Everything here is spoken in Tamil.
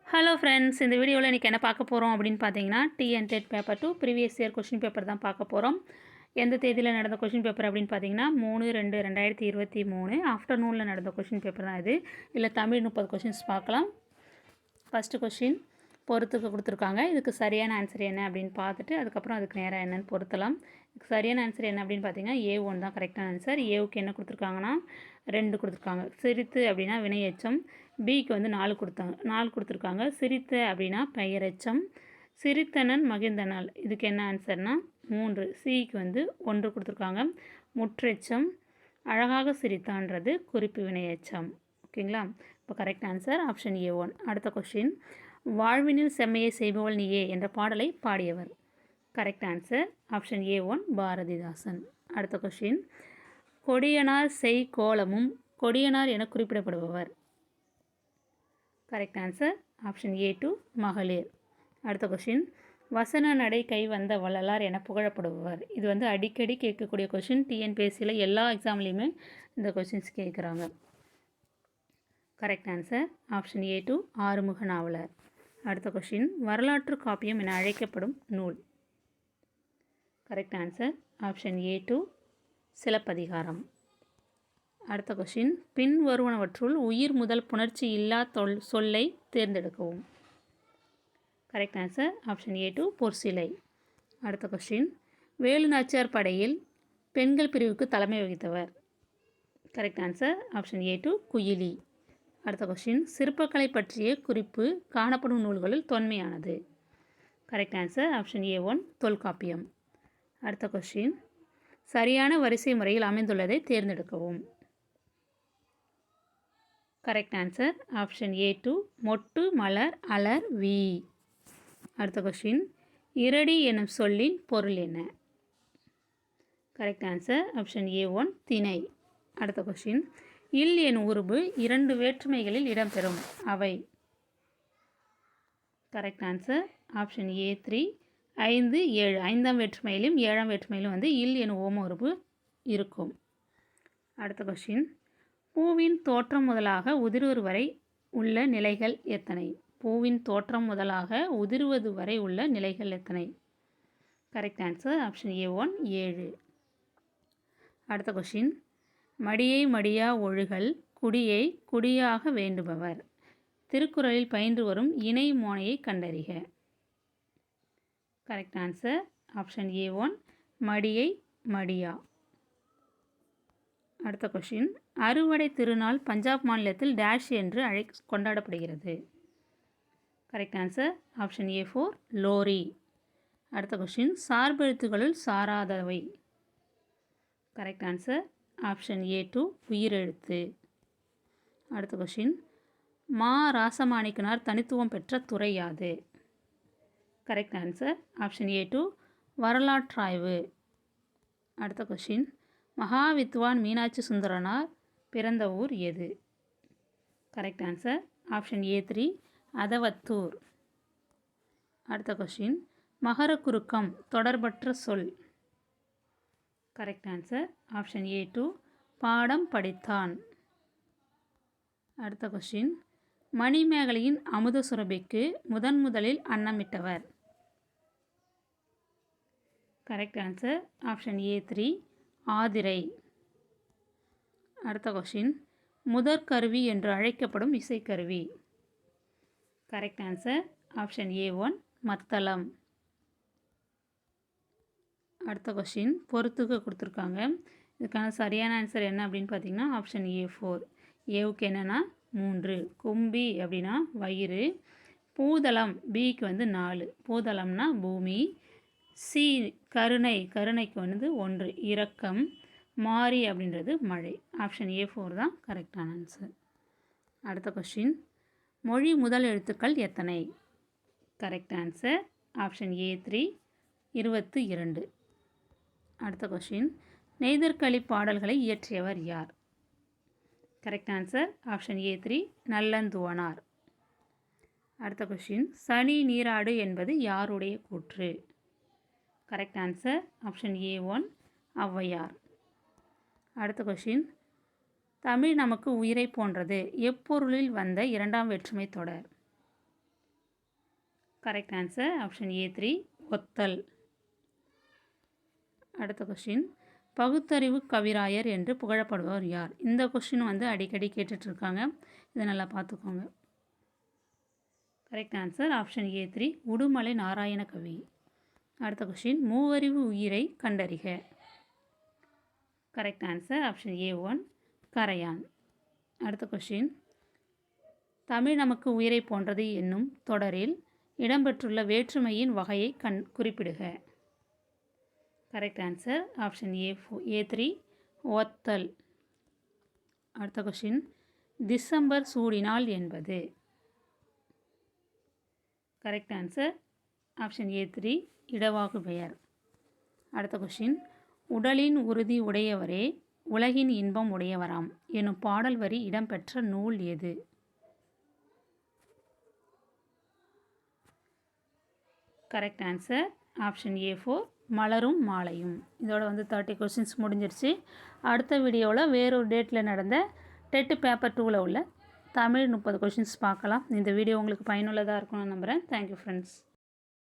ஹலோ ஃப்ரெண்ட்ஸ், இந்த வீடியோவில் இன்றைக்கி என்ன பார்க்க போகிறோம் அப்படின்னு பார்த்தீங்கன்னா, TNTET paper 2 previous year question paper தான் பார்க்க போகிறோம். எந்த தேதியில் நடந்த கொஷின் பேப்பர் அப்படின்னு பார்த்தீங்கன்னா 3/2/2023 ஆஃப்டர்நூனில் நடந்த கொஷின் பேப்பர் தான் இது. இல்லை தமிழ் 30 கொஷின்ஸ் பார்க்கலாம். ஃபஸ்ட்டு கொஷின் பொறுத்துக்க கொடுத்துருக்காங்க. இதுக்கு சரியான ஆன்சர் என்ன அப்படின்னு பார்த்துட்டு அதுக்கப்புறம் அதுக்கு நேராக என்னென்னு பொருத்தலாம். இதுக்கு சரியான ஆன்சர் என்ன அப்படின்னு பார்த்தீங்கன்னா A1 தான் கரெக்டான ஆன்சர். ஏவுக்கு என்ன கொடுத்துருக்காங்கன்னா 2 கொடுத்துருக்காங்க. சிரித்து அப்படின்னா வினையெச்சம். பிக்கு வந்து 4 கொடுத்துருக்காங்க. சிரித்த அப்படின்னா பெயரெச்சம். சிரித்தனன் மகிழ்ந்தனால் இதுக்கு என்ன ஆன்சர்னால் 3. சிக்கு வந்து 1 கொடுத்துருக்காங்க. முற்றெச்சம். அழகாக சிரித்தான்றது குறிப்பு வினையெச்சம். ஓகேங்களா? இப்போ கரெக்ட் ஆன்சர் ஆப்ஷன் A1. அடுத்த கொஷின், வாழ்வினில் செம்மையை செய்பவள் நீயே என்ற பாடலை பாடியவர். Correct answer option A1 Bharathidasan. அடுத்த கொஷின், கொடியனார் செய் கோலமும் கொடியனார் என குறிப்பிடப்படுபவர். கரெக்ட் ஆன்சர் ஆப்ஷன் A2 மகளிர். அடுத்த கொஷின், வசன நடை கை வந்த வள்ளலார் என புகழப்படுபவர். இது வந்து அடிக்கடி கேட்கக்கூடிய கொஷின். டிஎன்பிஎஸ்சியில் எல்லா எக்ஸாம்லேயுமே இந்த கொஷின்ஸ் கேட்குறாங்க. Correct answer option A2 Arumuga Navalar. அடுத்த கொஷின், வரலாற்று காப்பியம் என அழைக்கப்படும் நூல். Correct answer option A2 Silappathikaram. அடுத்த கொஷின், பின் வருவனவற்றுள் உயிர் முதல் புணர்ச்சி இல்லா சொல்லை தேர்ந்தெடுக்கவும். கரெக்ட் ஆன்சர் ஆப்ஷன் A2 பொற்சிலை. அடுத்த கொஷின், வேலு நாச்சியார் படையில் பெண்கள் பிரிவுக்கு தலைமை வகித்தவர். Correct answer option A2 Kuyili. அடுத்த கொஷின், சிற்பக்கலை பற்றிய குறிப்பு காணப்படும் நூல்களில் தொன்மையானது. Correct answer option A1 Tolkappiyam. அடுத்த கொஷின், சரியான வரிசை முறையில் அமைந்துள்ளதை தேர்ந்தெடுக்கவும். கரெக்ட் ஆன்சர் ஆப்ஷன் A2 மொட்டு மலர் அலர் வி. அடுத்த கொஷின், இரடி எனும் சொல்லின் பொருள் என்ன. கரெக்ட் ஆன்சர் ஆப்ஷன் A1 திணை. அடுத்த கொஷின், இல் எனும் உருபு 2 வேற்றுமைகளில் இடம்பெறும். அவை. Correct answer option A3 5, 7. 5ஆம் வேற்றுமையிலும் 7ஆம் வேற்றுமையிலும் வந்து இல் எனும் ஓம உருபு இருக்கும். அடுத்த கொஷின், பூவின் தோற்றம் முதலாக உதிர்வது வரை உள்ள நிலைகள் எத்தனை. பூவின் தோற்றம் முதலாக உதிர்வது வரை உள்ள நிலைகள் எத்தனை. Correct answer option A1 7. அடுத்த கொஷின், மடியை மடியா ஒழுகல் குடியை குடியாக வேண்டுபவர். திருக்குறளில் பயின்று வரும் இணை மோனையை கண்டறிக. கரெக்ட் ஆன்சர் ஆப்ஷன் A1 மடியை மடியா. அடுத்த கொஷின், அறுவடை திருநாள் பஞ்சாப் மாநிலத்தில் டேஷ் என்று கொண்டாடப்படுகிறது. Correct answer option A4 Lohri. அடுத்த கொஷின், சார்பெழுத்துகளுள் சாராதவை. கரெக்ட் ஆன்சர் ஆப்ஷன் A2 உயிரெழுத்து. அடுத்த கொஷின், மா ராசமாணிக்கனார் தனித்துவம் பெற்ற துறை யாது. Correct answer option A2 வரலாற்றாய்வு. அடுத்த கொஷின், மகாவித்வான் மீனாட்சி சுந்தரனார் பிறந்த ஊர் எது. Correct answer option A3 Athavathur. அடுத்த கொஷின், மகர குறுக்கம் தொடர்பற்ற சொல். கரெக்ட் ஆன்சர் ஆப்ஷன் A2 பாடம் படித்தான். அடுத்த கொஷின், மணிமேகலையின் அமுத சுரபிக்கு முதலில் அன்னமிட்டவர். Correct answer option A3 Aadhirai. அடுத்த கொஷின், முதற்கருவி என்று அழைக்கப்படும் இசைக்கருவி. கரெக்ட் ஆன்சர் ஆப்ஷன் A1 மத்தளம். அடுத்த கொஷின், பொறுத்துக்க கொடுத்துருக்காங்க. இதுக்கான சரியான ஆன்சர் என்ன அப்படின்னு பார்த்தீங்கன்னா ஆப்ஷன் A4. ஏவுக்கு என்னென்னா 3. கும்பி அப்படின்னா வயிறு. பூதளம் பிக்கு வந்து 4. பூதளம்னா பூமி. சி கருணைக்கு வந்து 1 இரக்கம். மாரி அப்படின்றது மழை. ஆப்ஷன் A4 தான் கரெக்டான ஆன்சர். அடுத்த கொஷின், மொழி முதல் எழுத்துக்கள் எத்தனை. Correct answer option A3 22. அடுத்த கொஷின், நெய்தற்களி பாடல்களை இயற்றியவர் யார். Correct answer option A3 Nallanthuvanar. அடுத்த கொஷின், சனி நீராடு என்பது யாருடைய கூற்று. Correct answer option A1 Avvaiyar. அடுத்த கொஷின், தமிழ் நமக்கு உயிரை போன்றது எப்பொருளில் வந்த 2ஆம் வேற்றுமை தொடர். கரெக்ட் ஆன்சர் ஆப்ஷன் ஏ 3 ஒத்தல். அடுத்த கொஸ்டின், பகுத்தறிவு கவிராயர் என்று புகழப்படுபவர் யார்? இந்த கொஸ்டின் வந்து அடிக்கடி கேட்டுட்ருக்காங்க, இதை நல்லா பார்த்துக்கோங்க. Correct answer option A 3 Udumalai Narayana Kavi. அடுத்த கொஸ்டின், மூவறிவு உயிரை கண்டறிக. கரெக்ட் ஆன்சர் ஆப்ஷன் ஏ 1 கரையான். அடுத்த கொஸ்டின், தமிழ் நமக்கு உயிரை போன்றது என்னும் தொடரில் இடம்பெற்றுள்ள வேற்றுமையின் வகையை குறிப்பிடுக. கரெக்ட் ஆன்சர் ஆப்ஷன் ஏ 3 ஒத்தல். அடுத்த கொஸ்டின், டிசம்பர் சூடினால் என்பது. கரெக்ட் ஆன்சர் ஆப்ஷன் ஏ 3 இடவாகு பெயர். அடுத்த கொஸ்டின், உடலின் உறுதி உடையவரே உலகின் இன்பம் உடையவராம் எனும் பாடல் வரி இடம்பெற்ற நூல் எது? கரெக்ட் ஆன்சர் ஆப்ஷன் ஏ 4 மலரும் மாலையும். இதோட வந்து 30 கொஸ்டின்ஸ் முடிஞ்சிருச்சு. அடுத்த வீடியோவில் வேறொரு டேட்டில் நடந்த டெட் பேப்பர் 2ல் உள்ள தமிழ் 30 கொஸ்டின்ஸ் பார்க்கலாம். இந்த வீடியோ உங்களுக்கு பயனுள்ளதாக இருக்கும்னு நம்புகிறேன். Thank you friends.